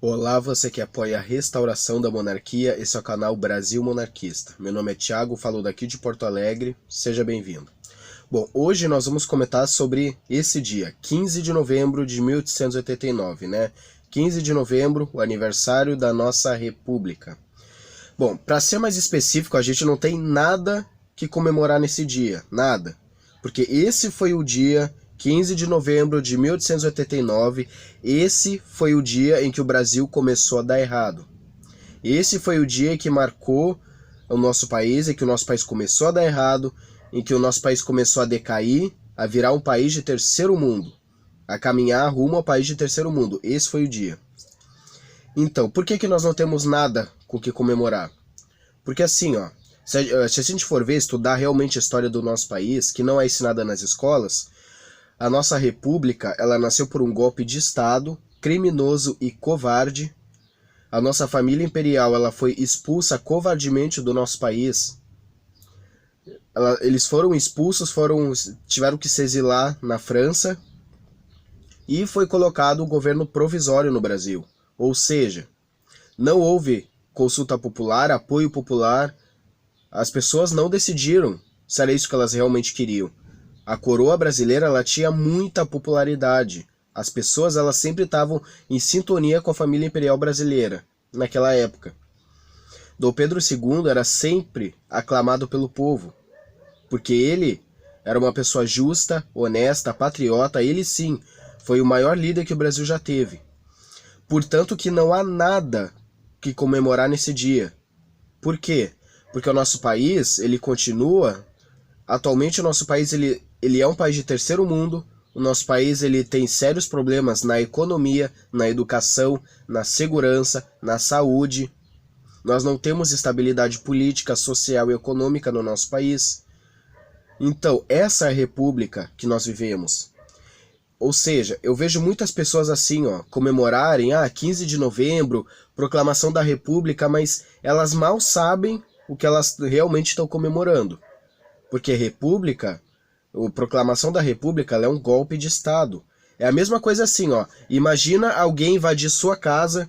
Olá, você que apoia a restauração da monarquia, esse é o canal Brasil Monarquista. Meu nome é Thiago, falo daqui de Porto Alegre, seja bem-vindo. Bom, hoje nós vamos comentar sobre esse dia, 15 de novembro de 1889, né? 15 de novembro, o aniversário da nossa república. Bom, para ser mais específico, a gente não tem nada que comemorar nesse dia, nada. Porque esse foi o dia 15 de novembro de 1889, esse foi o dia em que o Brasil começou a dar errado. Esse foi o dia que marcou o nosso país, em que o nosso país começou a dar errado, em que o nosso país começou a decair, a virar um país de terceiro mundo, a caminhar rumo ao país de terceiro mundo. Esse foi o dia. Então, por que nós não temos nada com o que comemorar? Porque assim, ó, se a gente for ver, estudar realmente a história do nosso país, que não é ensinada nas escolas, a nossa república, ela nasceu por um golpe de Estado, criminoso e covarde. A nossa família imperial, ela foi expulsa covardemente do nosso país. Eles foram expulsos, tiveram que se exilar na França, e foi colocado o governo provisório no Brasil. Ou seja, não houve consulta popular, apoio popular, as pessoas não decidiram se era isso que elas realmente queriam. A coroa brasileira, ela tinha muita popularidade. As pessoas, elas sempre estavam em sintonia com a família imperial brasileira, naquela época. Dom Pedro II era sempre aclamado pelo povo, porque ele era uma pessoa justa, honesta, patriota. Ele sim, foi o maior líder que o Brasil já teve. Portanto que não há nada que comemorar nesse dia. Por quê? Porque o nosso país, ele continua... Atualmente o nosso país ele é um país de terceiro mundo. O nosso país ele tem sérios problemas na economia, na educação, na segurança, na saúde. Nós não temos estabilidade política, social e econômica no nosso país. Então, essa é a república que nós vivemos. Ou seja, eu vejo muitas pessoas assim, ó, comemorarem, 15 de novembro, proclamação da república, mas elas mal sabem o que elas realmente estão comemorando. Porque república, a proclamação da república, ela é um golpe de Estado. É a mesma coisa assim, ó. Imagina alguém invadir sua casa,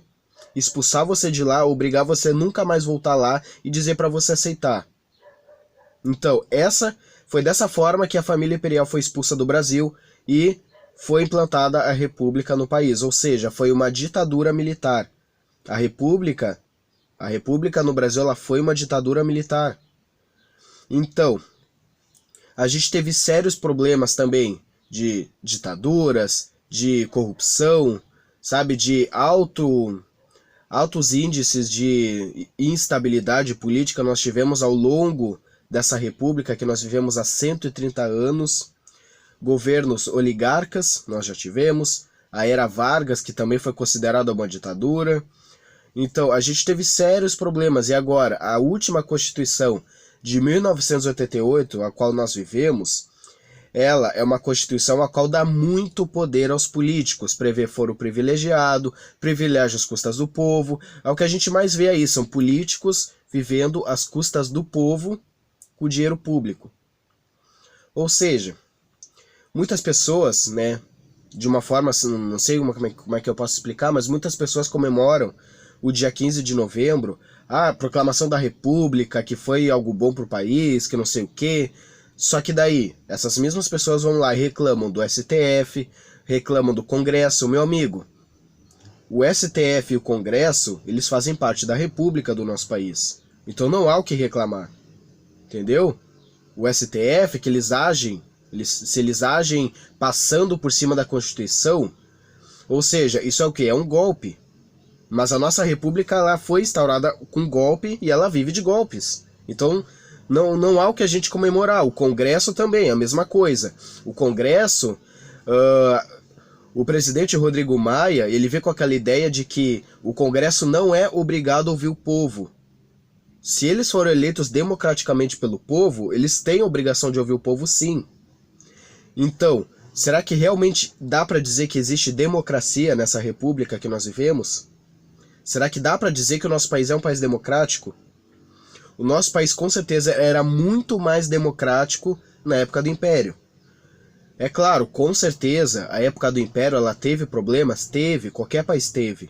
expulsar você de lá, obrigar você a nunca mais voltar lá e dizer para você aceitar. Então, foi dessa forma que a família imperial foi expulsa do Brasil e foi implantada a república no país. Ou seja, foi uma ditadura militar. A república no Brasil, ela foi uma ditadura militar. Então, a gente teve sérios problemas também de ditaduras, de corrupção, sabe, de altos índices de instabilidade política nós tivemos ao longo dessa república que nós vivemos há 130 anos. Governos oligarcas nós já tivemos, a era Vargas, que também foi considerada uma ditadura. Então, a gente teve sérios problemas. E agora, a última Constituição de 1988, a qual nós vivemos, ela é uma Constituição a qual dá muito poder aos políticos, prevê foro privilegiado, privilégio às custas do povo. É o que a gente mais vê aí, são políticos vivendo às custas do povo com dinheiro público. Ou seja, muitas pessoas, né, de uma forma, não sei como é que eu posso explicar, mas muitas pessoas comemoram o dia 15 de novembro, a proclamação da república, que foi algo bom para o país, que não sei o quê. Só que daí, essas mesmas pessoas vão lá e reclamam do STF, reclamam do Congresso. Meu amigo, o STF e o Congresso, eles fazem parte da república do nosso país. Então não há o que reclamar, entendeu? O STF, que se eles agem passando por cima da Constituição, ou seja, isso é o quê? É um golpe. Mas a nossa república, ela foi instaurada com golpe e ela vive de golpes. Então, não há o que a gente comemorar. O Congresso também, a mesma coisa. O Congresso, o presidente Rodrigo Maia, ele vê com aquela ideia de que o Congresso não é obrigado a ouvir o povo. Se eles foram eleitos democraticamente pelo povo, eles têm a obrigação de ouvir o povo, sim. Então, será que realmente dá para dizer que existe democracia nessa república que nós vivemos? Será que dá para dizer que o nosso país é um país democrático? O nosso país com certeza era muito mais democrático na época do Império. É claro, com certeza, a época do Império ela teve problemas? Teve, qualquer país teve.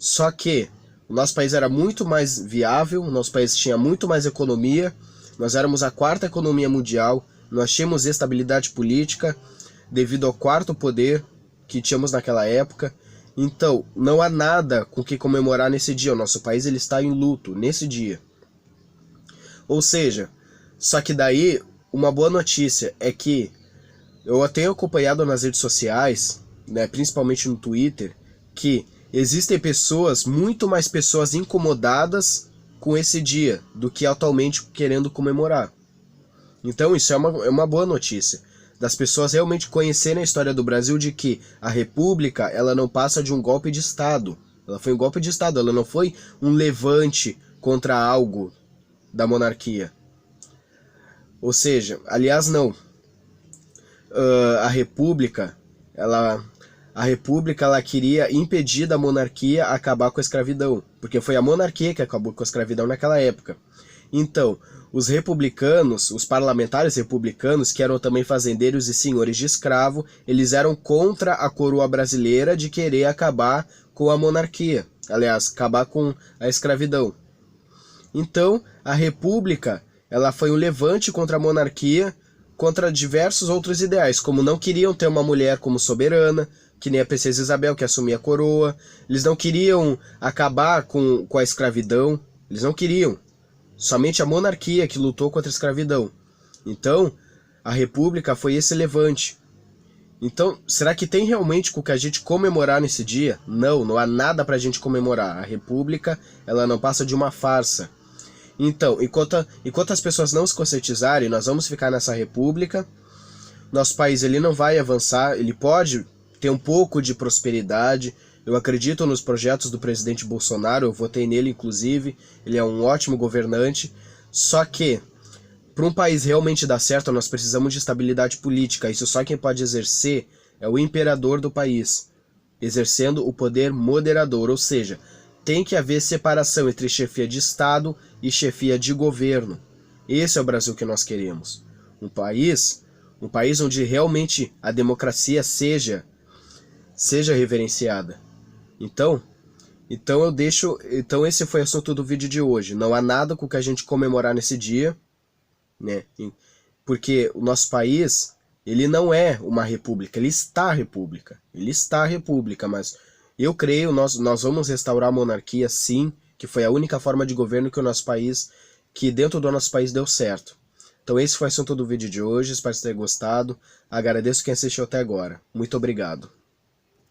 Só que o nosso país era muito mais viável, o nosso país tinha muito mais economia, nós éramos a quarta economia mundial, nós tínhamos estabilidade política devido ao quarto poder que tínhamos naquela época. Então, não há nada com que comemorar nesse dia. O nosso país ele está em luto nesse dia. Ou seja, só que daí, uma boa notícia é que eu tenho acompanhado nas redes sociais, né, principalmente no Twitter, que existem pessoas, muito mais pessoas incomodadas com esse dia do que atualmente querendo comemorar. Então isso é uma boa notícia, das pessoas realmente conhecerem a história do Brasil, de que a República ela não passa de um golpe de Estado. Ela foi um golpe de Estado, ela não foi um levante contra algo da monarquia. Ou seja, aliás não, a República ela queria impedir da monarquia acabar com a escravidão, porque foi a monarquia que acabou com a escravidão naquela época. Então, os republicanos, os parlamentares republicanos, que eram também fazendeiros e senhores de escravo, eles eram contra a coroa brasileira de querer acabar com a monarquia, aliás, acabar com a escravidão. Então, a República ela foi um levante contra a monarquia, contra diversos outros ideais, como não queriam ter uma mulher como soberana, que nem a princesa Isabel, que assumia a coroa. Eles não queriam acabar com a escravidão, eles não queriam. Somente a monarquia que lutou contra a escravidão. Então, a República foi esse levante. Então, será que tem realmente com que a gente comemorar nesse dia? Não, não há nada pra gente comemorar. A República, ela não passa de uma farsa. Então, enquanto as pessoas não se conscientizarem, nós vamos ficar nessa república. Nosso país ele não vai avançar, ele pode ter um pouco de prosperidade. Eu acredito nos projetos do presidente Bolsonaro, eu votei nele inclusive, ele é um ótimo governante. Só que, para um país realmente dar certo, nós precisamos de estabilidade política. Isso só quem pode exercer é o imperador do país, exercendo o poder moderador, ou seja, tem que haver separação entre chefia de Estado e chefia de governo. Esse é o Brasil que nós queremos. Um país onde realmente a democracia seja reverenciada. Então esse foi o assunto do vídeo de hoje. Não há nada com que a gente comemorar nesse dia, né? Porque o nosso país, ele não é uma república, ele está a república, mas eu creio, nós vamos restaurar a monarquia sim, que foi a única forma de governo que dentro do nosso país deu certo. Então esse foi o assunto do vídeo de hoje, espero que vocês tenham gostado. Agradeço quem assistiu até agora. Muito obrigado.